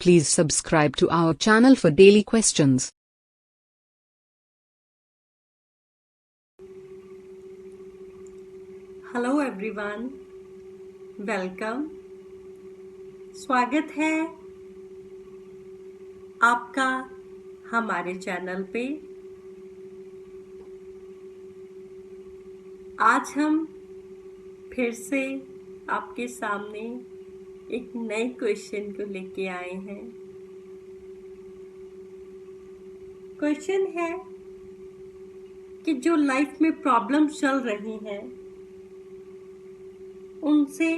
Please subscribe to our channel for daily questions. Hello everyone, welcome. स्वागत है आपका हमारे चैनल पे। आज हम फिर से आपके सामने एक नए क्वेश्चन को लेके आए हैं। क्वेश्चन है कि जो लाइफ में प्रॉब्लम्स चल रही हैं उनसे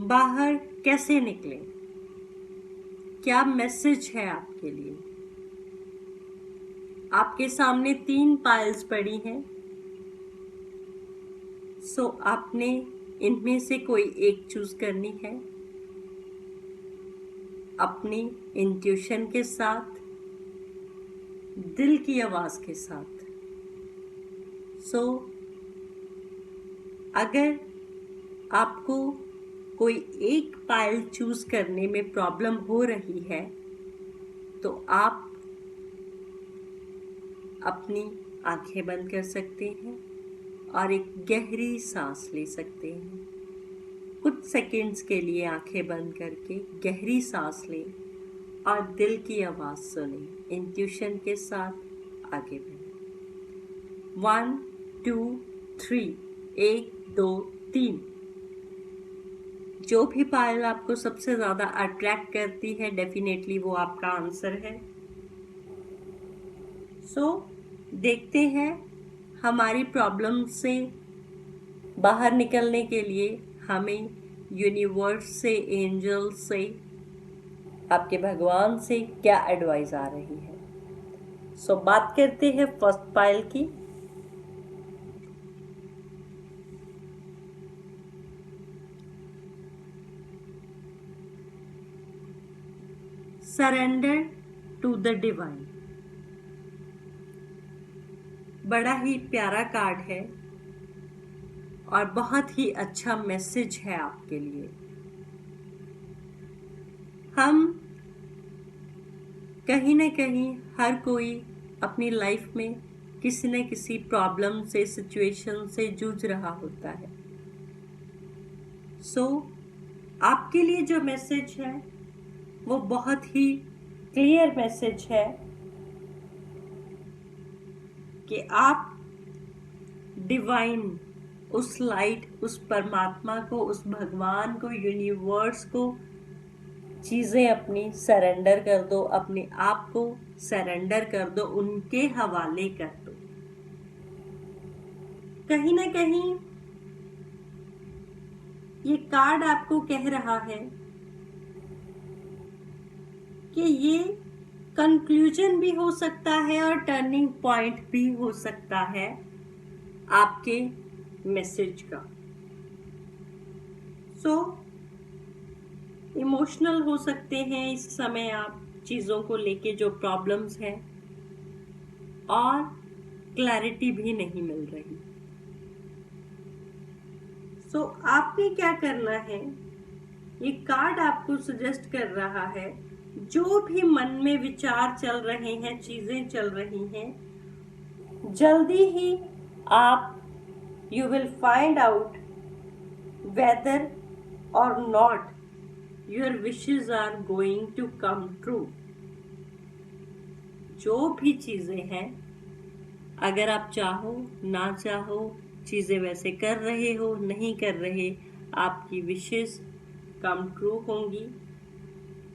बाहर कैसे निकलें? क्या मैसेज है आपके लिए? आपके सामने 3 पाइल्स पड़ी हैं। सो आपने इनमें से कोई एक चूज करनी है अपनी इंट्यूशन के साथ, दिल की आवाज के साथ। सो अगर आपको कोई एक पाइल चूज करने में प्रॉब्लम हो रही है तो आप अपनी आंखें बंद कर सकते हैं और एक गहरी सांस ले सकते हैं। कुछ सेकंड्स के लिए आंखें बंद करके गहरी सांस लें और दिल की आवाज सुनें। इंट्यूशन के साथ आगे बढ़ें। 1 2 3, 1 2 3। जो भी पायल आपको सबसे ज्यादा अट्रैक्ट करती है, डेफिनेटली वो आपका आंसर है। सो देखते हैं हमारी प्रॉब्लम से बाहर निकलने के लिए हमें यूनिवर्स से, एंजल से, आपके भगवान से क्या एडवाइस आ रही है। सो बात करते हैं फर्स्ट पायल की। Surrender to the divine. बड़ा ही प्यारा कार्ड है और बहुत ही अच्छा मैसेज है आपके लिए। हम कहीं न कहीं हर कोई अपनी लाइफ में किसी न किसी प्रॉब्लम से, सिचुएशन से जूझ रहा होता है। सो आपके लिए जो मैसेज है वो बहुत ही क्लियर मैसेज है कि आप डिवाइन, उस लाइट, उस परमात्मा को, उस भगवान को, यूनिवर्स को चीज़ें अपनी सरेंडर कर दो, अपने आप को सरेंडर कर दो, उनके हवाले कर दो। कहीं ना कहीं ये कार्ड आपको कह रहा है कि ये कंक्लूजन भी हो सकता है और टर्निंग पॉइंट भी हो सकता है आपके मैसेज का। सो इमोशनल हो सकते हैं इस समय आप चीज़ों को लेके, जो प्रॉब्लम्स हैं, और क्लैरिटी भी नहीं मिल रही। सो आपने क्या करना है, ये कार्ड आपको सजेस्ट कर रहा है, जो भी मन में विचार चल रहे हैं, चीजें चल रही हैं, जल्दी ही आप you will find out whether or not your wishes are going to come true. जो भी चीजें हैं, अगर आप चाहो ना चाहो, चीजें वैसे कर रहे हो, नहीं कर रहे, आपकी विशेस कम ट्रू होंगी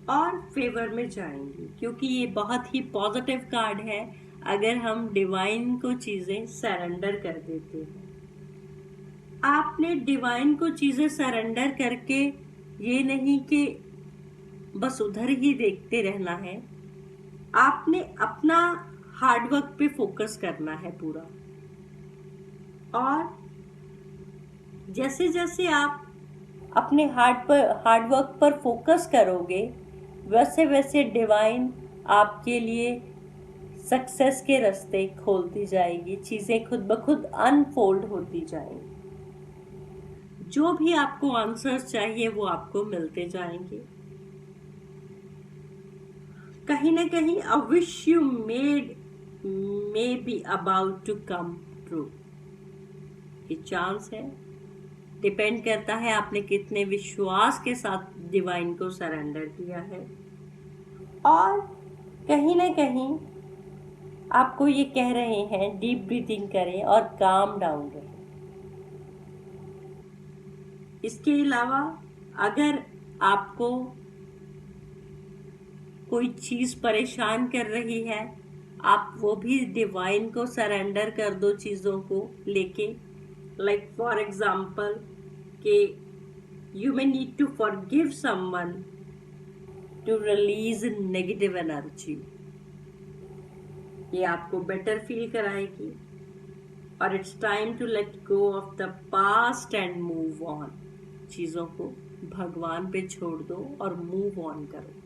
और फेवर में जाएंगी, क्योंकि ये बहुत ही पॉजिटिव कार्ड है। अगर हम डिवाइन को चीजें सरेंडर कर देते हैं, आपने डिवाइन को चीजें सरेंडर करके ये नहीं कि बस उधर ही देखते रहना है, आपने अपना हार्डवर्क पे फोकस करना है पूरा। और जैसे जैसे आप अपने हार्डवर्क पर फोकस करोगे, वैसे वैसे डिवाइन आपके लिए सक्सेस के रास्ते खोलती जाएगी, चीज़ें खुद ब खुद अनफोल्ड होती जाएंगी। जो भी आपको आंसर्स चाहिए वो आपको मिलते जाएंगे। कहीं ना कहीं a wish you made may be about to come true, ये चांस है। डिपेंड करता है आपने कितने विश्वास के साथ डिवाइन को सरेंडर किया है। और कहीं ना कहीं आपको ये कह रहे हैं डीप ब्रीथिंग करें और काम डाउन रहें। इसके अलावा अगर आपको कोई चीज़ परेशान कर रही है, आप वो भी डिवाइन को सरेंडर कर दो चीज़ों को लेके। लाइक फॉर एग्जाम्पल कि you may need to forgive someone to release negative energy, ये आपको बेटर फील कराएगी। और it's time to let go of the past and move on, चीज़ों को भगवान पे छोड़ दो और मूव ऑन करो।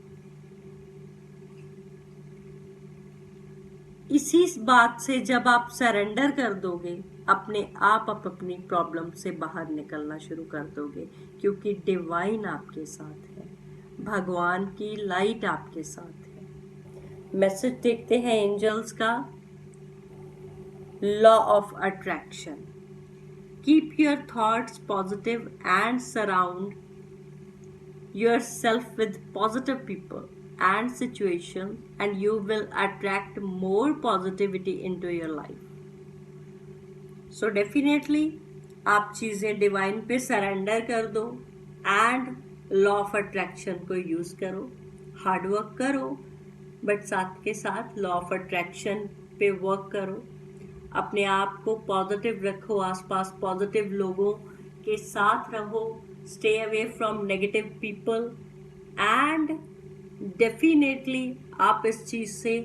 इसी बात से जब आप सरेंडर कर दोगे, अपने आप अपनी प्रॉब्लम से बाहर निकलना शुरू कर दोगे, क्योंकि डिवाइन आपके साथ है, भगवान की लाइट आपके साथ है। मैसेज देखते हैं एंजल्स का। Law of attraction, keep your thoughts positive and surround yourself with positive people and situations, and you will attract more positivity into your life. So definitely आप चीज़ें डिवाइन पे सरेंडर कर दो एंड लॉ ऑफ अट्रैक्शन को use करो, hard work करो, but साथ के साथ लॉ ऑफ अट्रैक्शन पे वर्क करो। अपने आप को पॉजिटिव रखो, आसपास पॉजिटिव लोगों के साथ रहो, stay away from negative people, and definitely आप इस चीज़ से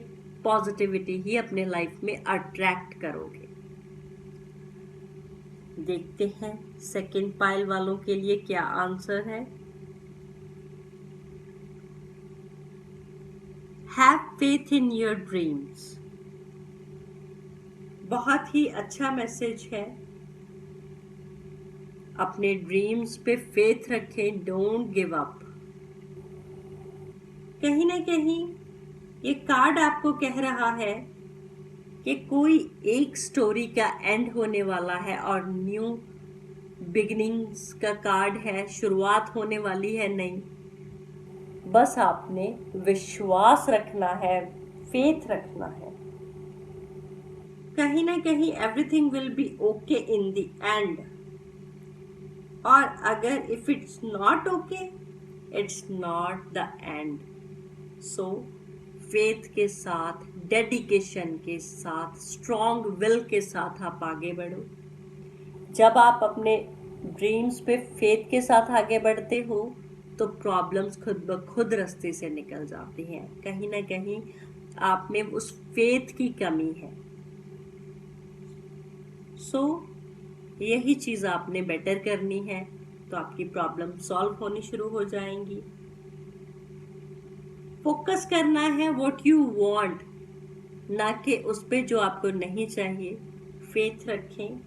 पॉजिटिविटी ही अपने लाइफ में अट्रैक्ट करोगे। देखते हैं सेकंड पाइल वालों के लिए क्या आंसर है। Have faith in your dreams, बहुत ही अच्छा मैसेज है। अपने ड्रीम्स पे फेथ रखें, डोंट गिव अप। कहीं ना कहीं ये कार्ड आपको कह रहा है कि कोई एक स्टोरी का एंड होने वाला है और न्यू बिगिनिंग्स का कार्ड है, शुरुआत होने वाली है नई। बस आपने विश्वास रखना है, फेथ रखना है। कहीं ना कहीं everything will be okay in the end. और अगर if it's not okay, it's not the end. So faith के साथ, डेडिकेशन के साथ, स्ट्रॉन्ग विल के साथ आप आगे बढ़ो। जब आप अपने ड्रीम्स पे फेथ के साथ आगे बढ़ते हो तो प्रॉब्लम्स खुद ब खुद रास्ते से निकल जाती हैं। कहीं ना कहीं आप में उस फेथ की कमी है। सो यही चीज़ आपने बेटर करनी है, तो आपकी प्रॉब्लम सॉल्व होनी शुरू हो जाएंगी। फोकस करना है व्हाट यू वांट, ना कि उस पे जो आपको नहीं चाहिए। फेथ रखें।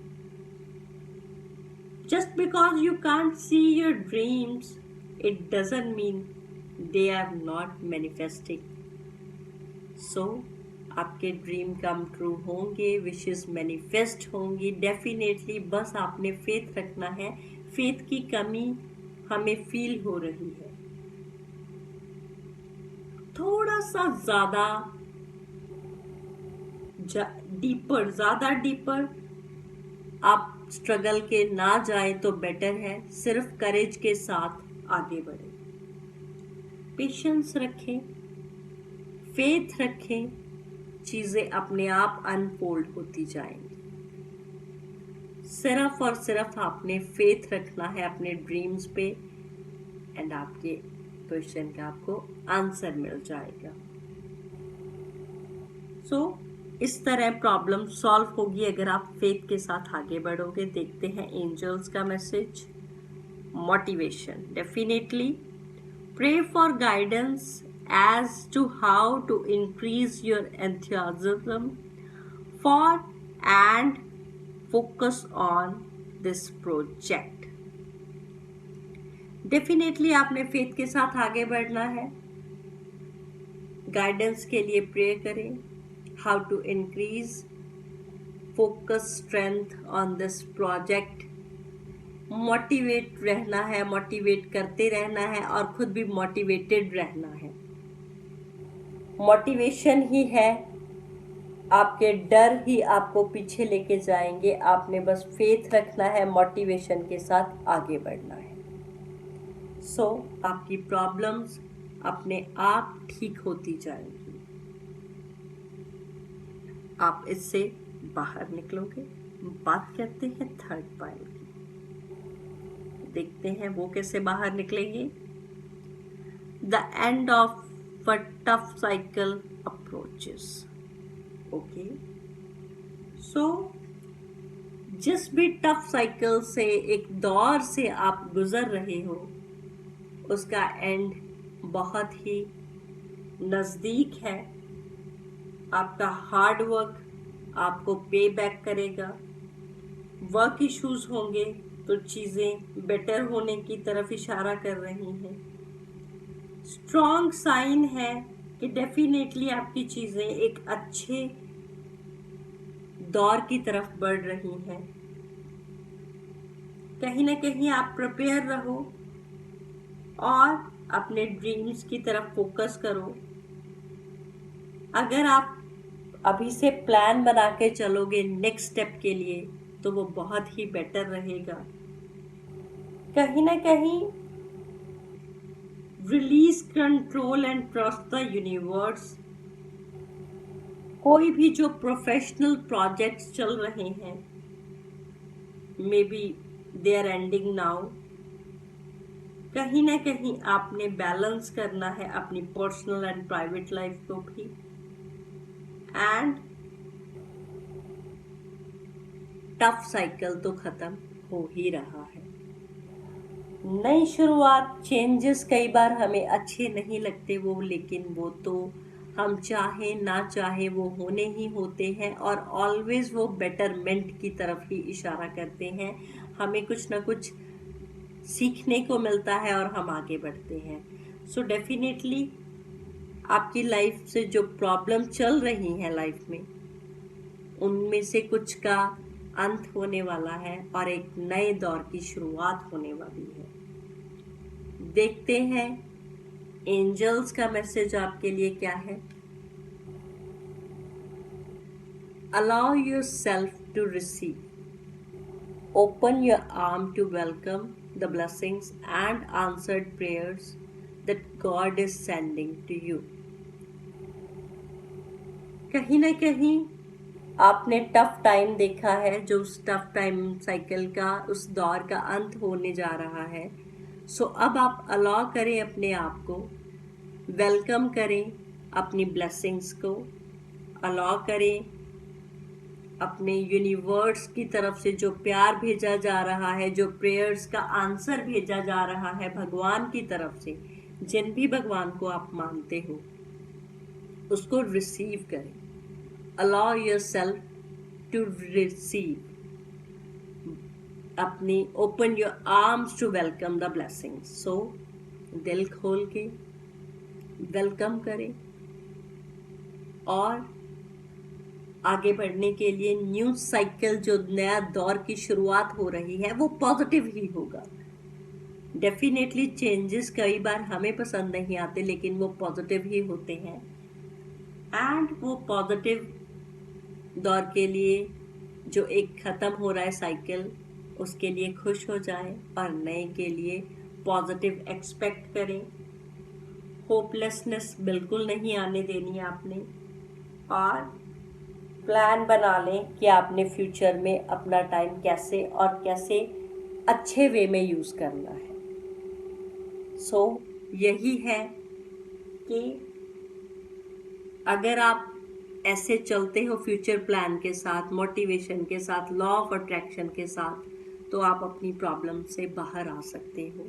Just because you can't see your dreams, it doesn't mean they are not manifesting. So आपके ड्रीम कम ट्रू होंगे, विशेस मैनिफेस्ट होंगी डेफिनेटली। बस आपने फेथ रखना है। फेथ की कमी हमें फील हो रही है, थोड़ा सा ज़्यादा ज़्यादा डीपर आप स्ट्रगल के ना जाए तो बेटर है। सिर्फ करेज के साथ आगे बढ़े, पेशेंस रखें, फेथ रखें, चीज़ें अपने आप अनफोल्ड होती जाएंगी। सिर्फ और सिर्फ आपने फेथ रखना है अपने ड्रीम्स पे, एंड आपके क्वेश्चन का आपको आंसर मिल जाएगा। सो इस तरह प्रॉब्लम सॉल्व होगी अगर आप फेथ के साथ आगे बढ़ोगे। देखते हैं एंजल्स का message. Motivation, definitely pray for guidance as to how to increase your enthusiasm for and focus on this project. Definitely आपने फेथ के साथ आगे बढ़ना है। गाइडेंस के लिए प्रे करें। How to increase focus strength on this project. Motivate रहना है, मोटिवेट करते रहना है और खुद भी मोटिवेटेड रहना है। मोटिवेशन ही है, आपके डर ही आपको पीछे लेके जाएंगे। आपने बस फेथ रखना है, मोटिवेशन के साथ आगे बढ़ना है। सो आपकी प्रॉब्लम्स अपने आप ठीक होती जाएंगी। आप इससे बाहर निकलोगे। बात करते हैं थर्ड पॉइंट की। देखते हैं वो कैसे बाहर निकलेंगे। The end of a tough cycle approaches. Okay, so जिस भी टफ साइकिल से, एक दौर से आप गुजर रहे हो, उसका एंड बहुत ही नज़दीक है। आपका हार्ड वर्क आपको पे बैक करेगा। वर्क इश्यूज होंगे तो चीज़ें बेटर होने की तरफ इशारा कर रही हैं। स्ट्रॉन्ग साइन है कि डेफिनेटली आपकी चीज़ें एक अच्छे दौर की तरफ बढ़ रही हैं। कहीं ना कहीं आप प्रिपेयर रहो और अपने ड्रीम्स की तरफ फोकस करो। अगर आप अभी से प्लान बना के चलोगे नेक्स्ट स्टेप के लिए, तो वो बहुत ही बेटर रहेगा। कहीं ना कहीं release control and trust the universe. कोई भी जो प्रोफेशनल प्रोजेक्ट्स चल रहे हैं, maybe they are ending now. कहीं ना कहीं आपने बैलेंस करना है अपनी पर्सनल एंड प्राइवेट लाइफ को भी। एंड टफ साइकिल तो खत्म हो ही रहा है। नई शुरुआत, चेंजेस कई बार हमें अच्छे नहीं लगते वो, लेकिन वो तो हम चाहे ना चाहे वो होने ही होते हैं और ऑलवेज वो बेटरमेंट की तरफ ही इशारा करते हैं। हमें कुछ ना कुछ सीखने को मिलता है और हम आगे बढ़ते हैं। सो डेफिनेटली आपकी लाइफ से जो प्रॉब्लम चल रही हैं लाइफ में, उनमें से कुछ का अंत होने वाला है और एक नए दौर की शुरुआत होने वाली है। देखते हैं एंजल्स का मैसेज आपके लिए क्या है। Allow yourself to receive, open your arm to welcome the blessings and answered prayers that God is sending to you. कहीं ना कहीं आपने टफ टाइम देखा है, जो उस टफ टाइम साइकिल का, उस दौर का अंत होने जा रहा है। सो अब आप अलाउ करें अपने आप को, वेलकम करें अपनी ब्लेसिंग्स को, अलाउ करें अपने यूनिवर्स की तरफ से जो प्यार भेजा जा रहा है, जो प्रेयर्स का आंसर भेजा जा रहा है भगवान की तरफ से, जिन भी भगवान को आप मानते हो, उसको रिसीव करें। अलाउ योरसेल्फ टू रिसीव, अपनी open your arms to welcome the blessings. So दिल खोल के वेलकम करें और आगे बढ़ने के लिए न्यू साइकिल, जो नया दौर की शुरुआत हो रही है, वो पॉजिटिव ही होगा। डेफिनेटली चेंजेस कई बार हमें पसंद नहीं आते, लेकिन वो पॉजिटिव ही होते हैं। एंड वो पॉजिटिव दौर के लिए जो एक ख़त्म हो रहा है साइकिल, उसके लिए खुश हो जाएं और नए के लिए पॉजिटिव एक्सपेक्ट करें। होपलेसनेस बिल्कुल नहीं आने देनी आपने, और प्लान बना लें कि आपने फ्यूचर में अपना टाइम कैसे और कैसे अच्छे वे में यूज़ करना है। सो यही है कि अगर आप ऐसे चलते हो फ्यूचर प्लान के साथ, मोटिवेशन के साथ, लॉ ऑफ अट्रैक्शन के साथ, तो आप अपनी प्रॉब्लम से बाहर आ सकते हो।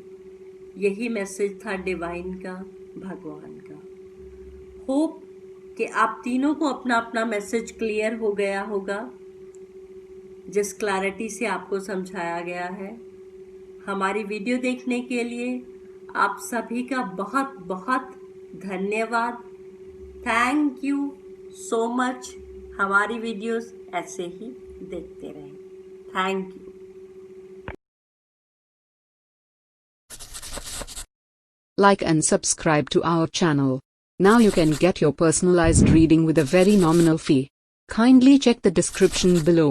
यही मैसेज था डिवाइन का, भगवान का। होप कि आप तीनों को अपना अपना मैसेज क्लियर हो गया होगा, जिस क्लैरिटी से आपको समझाया गया है। हमारी वीडियो देखने के लिए आप सभी का बहुत बहुत धन्यवाद। Thank you so much. हमारी वीडियोस ऐसे ही देखते रहें। Thank you. Like and subscribe to our channel. Now you can get your personalized reading with a very nominal fee. Kindly check the description below.